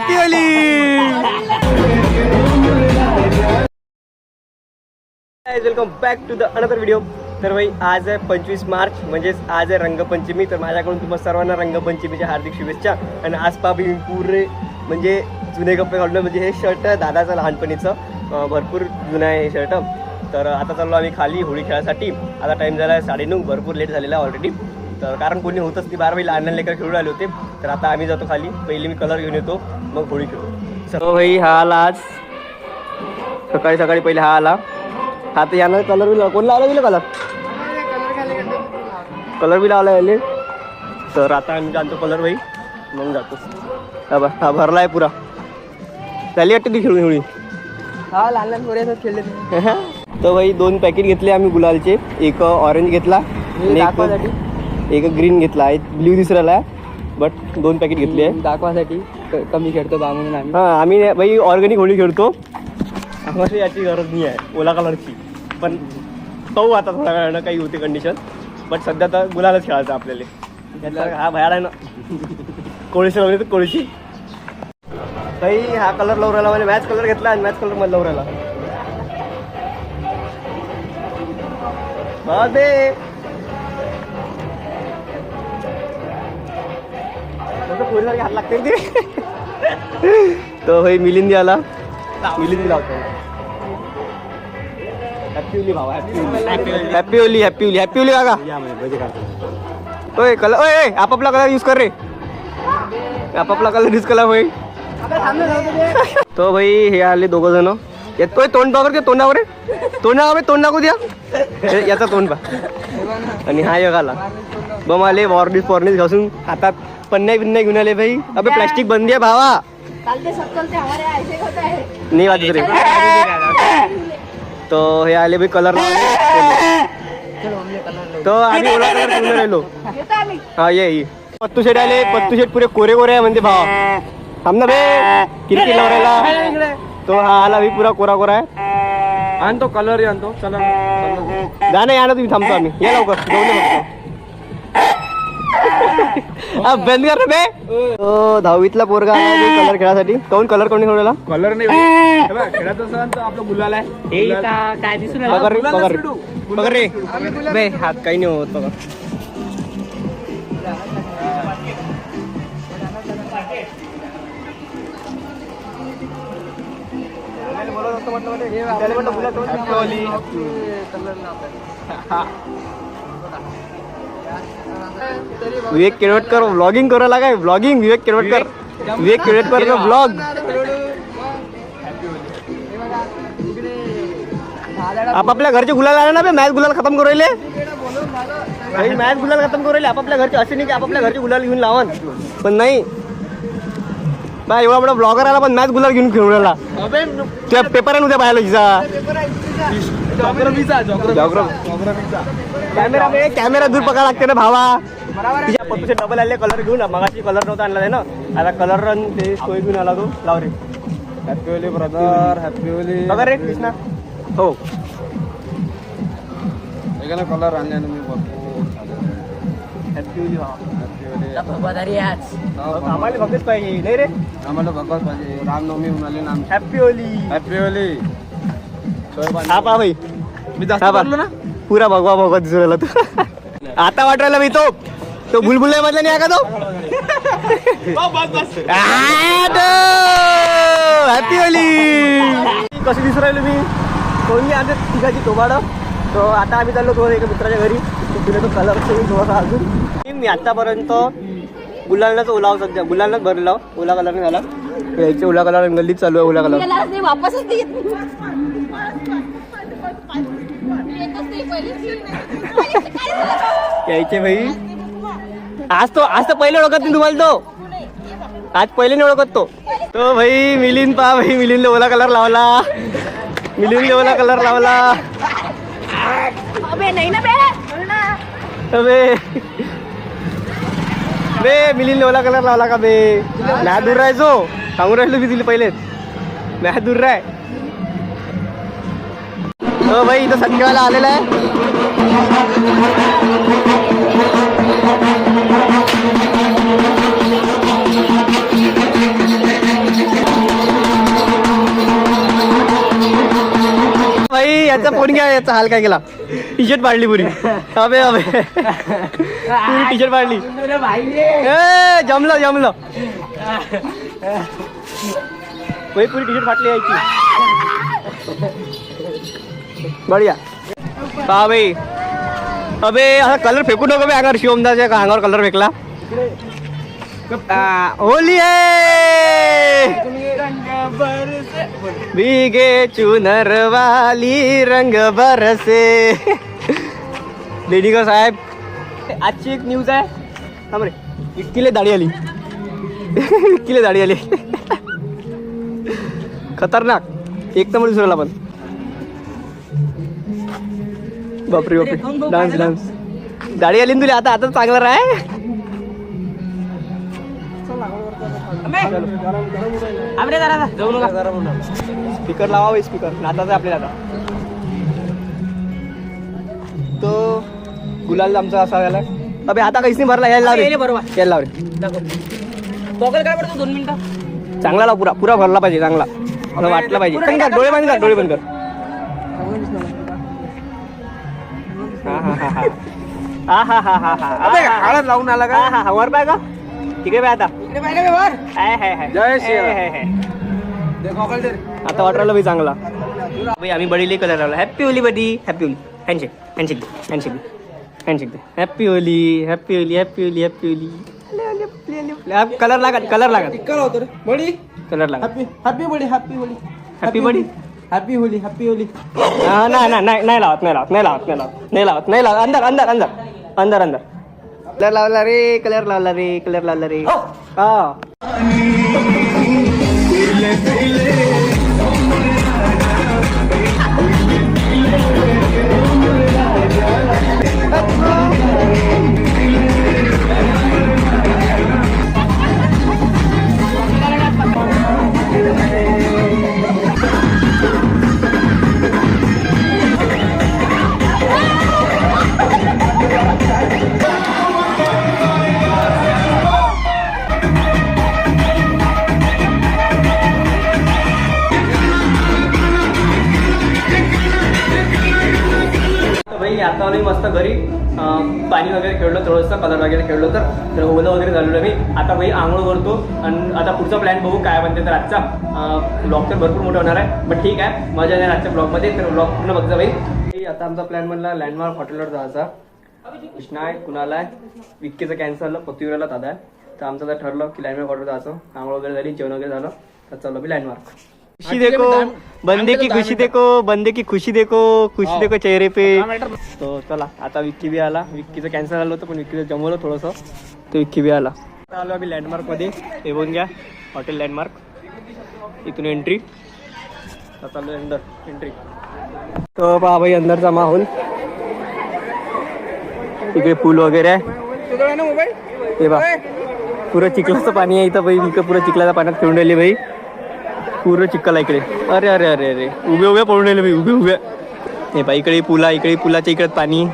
Happy Holi. Welcome back to the another video. तर भाई आज आहे 25 मार्च, म्हणजेच आज आहे रंगपंचमी. तर माझ्याकडून तुम्हाला सर्वांना रंगपंचमीच्या हार्दिक शुभेच्छा. आणि आज पाबी पुरे म्हणजे जुने कपडे घालून, म्हणजे हे शर्ट दादाचं लहानपणीचं भरपूर जुनं आहे हे शर्ट. तर आता चाललो आम्ही खाली होळी खेळायसाठी. आता टाईम झाला आहे 9:30, भरपूर लेट झालेला ऑलरेडी. तर कारण कोणी होतच ती 12 लहान लहान लेकर खेळून आले होते. तर आता आम्ही जातो खाली. पहिले मी कलर घेऊन येतो, मग होळी खेळू. सर्व भाई हा आला आज सकाळी सकाळी. पहिले हा आला. हा तर यानं कलर बी कोण लावला गेलं कलर बी लावला याने. तर आता आम्ही जाणतो कलर भाई, मग जातो. हा भरला आहे पुरा. झाली वाटते ती खेळून होळी. हा लहान लहान पोरे खेळले. तर भाई 2 पॅकेट घेतले आम्ही गुलालचे. एक ऑरेंज घेतला आणि एक ग्रीन घेतला. एक ब्ल्यू दिसराला, बट 2 पॅकेट घेतले आहे दाखवासाठी. कमी खेळतो बा म्हणून आम्ही. हां आम्ही भाई ऑर्गॅनिक होळी खेळतो. आम्हाला याची गरज नाही आहे ओला कलरची. पण पाहू आता थोड्या वेळानं काही होते कंडिशन. बट सध्या तर गुलालच खेळायचं आपल्याला. हा बाहेर आहे ना कोळीशी लावली तर कोळीशी. भाई हा कलर लावून राहिला, म्हणजे मॅच कलर घेतला आणि मॅच कलर मध्ये लावून राहिला. बाबे कोळीसारखे हात लागते ते. तो भाई मिलिंदी आला. मिलिंदी लावतो. हॅपी होली भावा, happy Holi. Happy Holi, happy Holi, happy Holy काका. ओय कलर, ओय आपापला कलर यूज कर रे. आपापला कलर यूज करा भाई. तो भाई हे आले 2 जण. येतोय तोंडावर घे, तोंडावर तोंडावर तोंड दाखवू द्या. याचा तोंड पा. आणि हा एक आला बम आले. वॉर्निस घासून हातात पन्न्या बिन्या घेऊन आले भाई. अबे प्लास्टिक बंदी आहे भावा. नाही वाटत रे. तो हे आले भाई कलर लावले. तो आम्ही ओला कलर घेऊन राहिलो. हा ये पत्तू शेट आले. पत्तू शेट पुरे कोरे कोरे आहे म्हणते भावा. थांब ना बे किती लावरायला. तो हा आला भाई पुरा कोरा कोरा आहे. आणतो कलर आणतो. चला जा नाही आणा तुम्ही. थांबतो आम्ही. या लवकर जाऊन बघतो. बंद कर बे. तो 10वीतला पोरगा आला कलर खेळासाठी. काऊन कलर कोणी खेळला? कलर नाही खेळत असेल तर आपलं गुलाल आहे. काय दिसून बघ रे बे हात काही नाही होत बघा. विवेक केळवटकर व्लॉगिंग करायला काय. व्लॉगिंग विवेक केळवटकर. विवेक केळवटकर ब्लॉग. आपापल्या घरचे गुलाल आले ना बे. मॅच गुलाल खतम करू राहिले. मॅच गुलाल खतम करू राहिले आपापल्या घरचे. असे नाही की आपापल्या घरचे गुलाल घेऊन लावून. पण नाही बा एवढा मोठा ब्लॉगर आला पण मॅच गुलाल घेऊन खेळून राहिला. त्या पेपर आहे उद्या बायोलॉजीचा. कॅमेरा दूर पकडा लागते ना भावा. तिच्या पत्तूचे डबल आले कलर घेऊन. मगाशी कलर नव्हता आणला आहे ना. आता कलर ते सोय घेऊन आला तो. लाव रे. Happy Holi brother. Happy Holi. बघा रे कृष्णा. हो कलर आणले मी भरपूर. हॅपी होली भावा. आम्हाला भगत पाहिजे नाही रे. आम्हाला भगवत पाहिजे. रामनवमी म्हणाले ना. हॅपी होली. Happy Holy. हा पा भाई मी जास्त बोललो ना. पुरा भगवा भगवा दिसून राहिला तू. आता वाटवायला मी तो बुलबुल मधला नाही का तो. Happy Holy. कशी दिसून राहिलो मी. कोणी आमच्या तिघाची तोबाड. तो आता आम्ही चाललो तो एका मित्राच्या घरी. तिथे तो कलर थोडासा अजून. मी आतापर्यंत गुलालनाच ओलाव सध्या गुलालनाच भरलेला. ओला कलर नाही झाला. यायचे ओला कलर गल्लीत चालू आहे. ओला कलर यायचे भाई. आज तर पहिले ओळखत नाही तुम्हाला. तो आज पहिले नाही ओळखत तो भाई. मिलिंद पा भाई. मिलिंदला ओला कलर लावला. मिलिंदला ओला कलर लावला. अबे बे मिलिंदला ओला कलर लावला का बे. मॅच दूर राहायचो. सांगून राहिलो मी तिला पहिलेच. मॅच दूर राह. हो भाई इथं संध्याकाळला आलेला आहे. कोण घ्या याचा हाल काय केला टी शर्ट पाडली पुरी अबे अबे पुरी टी शर्ट पाडली ए जमलं जमलं भाई पुरी टी शर्ट फाटली यायची बढिया पहा भाई अबे असा कलर फेकू नको बे अंगावर शिवमदाच्या अंगावर कलर फेकला होली है भीगे चुनर वाली रंग बरसे लेडीकर साहेब आजची एक न्यूज आहे थांब रे इतकीले दाढी आली इतकीले दाढी आली खतरनाक एक तर म्हणून सुरला पण बापरे बापरे डान्स डान्स दाढी आली ना तुला आता आता चांगला राह स्पीकर लावा स्पीकर नाचाच आहे आपल्याला आता तो गुलाल आमचा असा झाला अबे आता काहीच नाही भरला यायला लावले बरोबर यायला लावले काय पडतो 2 मिनिटं चांगला लाव पुरा पुरा भरला पाहिजे चांगला मला वाटलं पाहिजे बंद कर डोळे बंद कर डोळे बंद कर हा हा हा हा हा हळद लावून आला का हा वर पाय का ठीक आहे आता जय श्री आता वाटलं भाई चांगला भाई आम्ही बडीली कलर लावला happy Holi buddy happy Holi handshake handshake handshake handshake happy Holi happy Holi happy Holi happy Holi colour लागत कलर लागत बडी कलर लागत happy buddy happy Holi happy buddy happy Holi happy Holi नाही लावत नाही लावत नाही लावत नाही लावत नाही लावत नाही लावत अंदर अंदर अंदर अंदर अंदर कलर लावला रे कलर लावला रे कलर लावला रे हा आता आलोय मस्त घरी पाणी वगैरे खेळलो थोडंसं कलर वगैरे खेळलो तर ओलं वगैरे झालेलं मी आता भाई आंघोळ करतो आणि आता पुढचा प्लॅन बघू काय म्हणते तर आजचा ब्लॉग तर भरपूर मोठा होणार आहे बट ठीक आहे मजा येणार आजच्या ब्लॉगमध्ये तर ब्लॉग पूर्ण बघजा भाई आता आमचा प्लॅन म्हणला लँडमार्क हॉटेलवर जायचा कृष्णा आहे कुणाला आहे विक्कीचं कॅन्सल पृथ्वीराला दादा आहे तर आमचं तर ठरलं की लँडमार्क हॉटेल जायचं आंघोळ वगैरे झाली जेवण वगैरे झालं तर चाललो मी लँडमार्क खुशी देखो बंदे की खुशी देखो बंदे की खुशी देखो चेहरे पे तो चला आता विक्की बी आला विक्कीचं कॅन्सल झालं होतं पण विक्कीचं जमवलं थोडंसं तो विक्की बी आला आलो आम्ही लँडमार्कमध्ये हे बघून घ्या हॉटेल लँडमार्क इथून एंट्री चाललो अंदर एंट्री तो पहा भाई अंदरचा माहोल इकडे पूल वगैरे आहे हे बा पुरं चिखलाचं पाणी आहे इथं भाई इकडे पुरं चिखलाच्या पाण्यात खेळून राहिली भाई पूर्ण चिखल आहे इकडे अरे अरे अरे अरे उभे उभे पडून राहिले भाई उभे उभे हे बाई इकडे पुलाच्या इकडे पाणी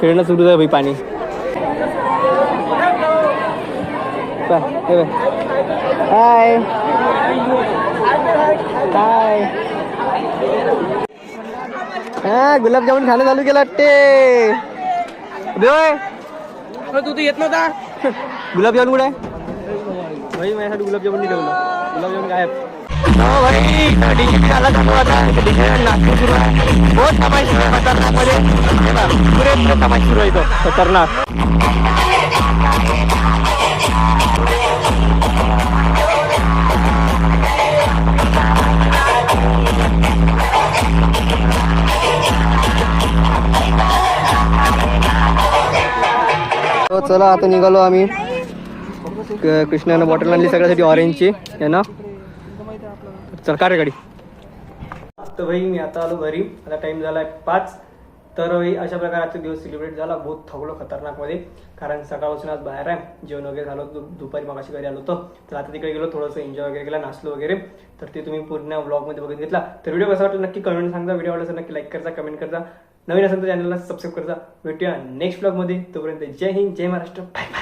खेळणं सुरू आहे भाई पाणी हाय हाय हा गुलाबजामुन खाणं चालू केलं वाटते तू येत नव्हता गुलाबजामुन कुठे आहे भाई माझ्यासाठी गुलाबजामुन नाही ठेवलं गुलाबजामुन काय खतरनाक चला आता निघालो आम्ही कृष्णानं बॉटल आणली सगळ्यासाठी ऑरेंजची आहे ना चल का रे गाडी तर भाई मी आता आलो घरी आता टाइम झाला आहे 5 तर भाई अशा प्रकारे आजचा दिवस सेलिब्रेट झाला बहुत थकलो खतरनाकमध्ये कारण सकाळपासून आज बाहेर आहे जेवण वगैरे झालं दुपारी मगाशी घरी आलो होतो तर आता तिकडे गेलो थोडंसं एन्जॉय वगैरे केला नाचलो वगैरे तर ते तुम्ही पूर्ण ब्लॉगमध्ये बघून घेतला तर व्हिडिओ कसा वाटला नक्की कमेंट सांगा व्हिडिओ आवडला नक्की लाईक करजा कमेंट करजा नवीन असेल तर चॅनलला सबस्क्राईब करजा भेटूया नेक्स्ट ब्लॉगमध्ये तोपर्यंत जय हिंद जय महाराष्ट्र बाय.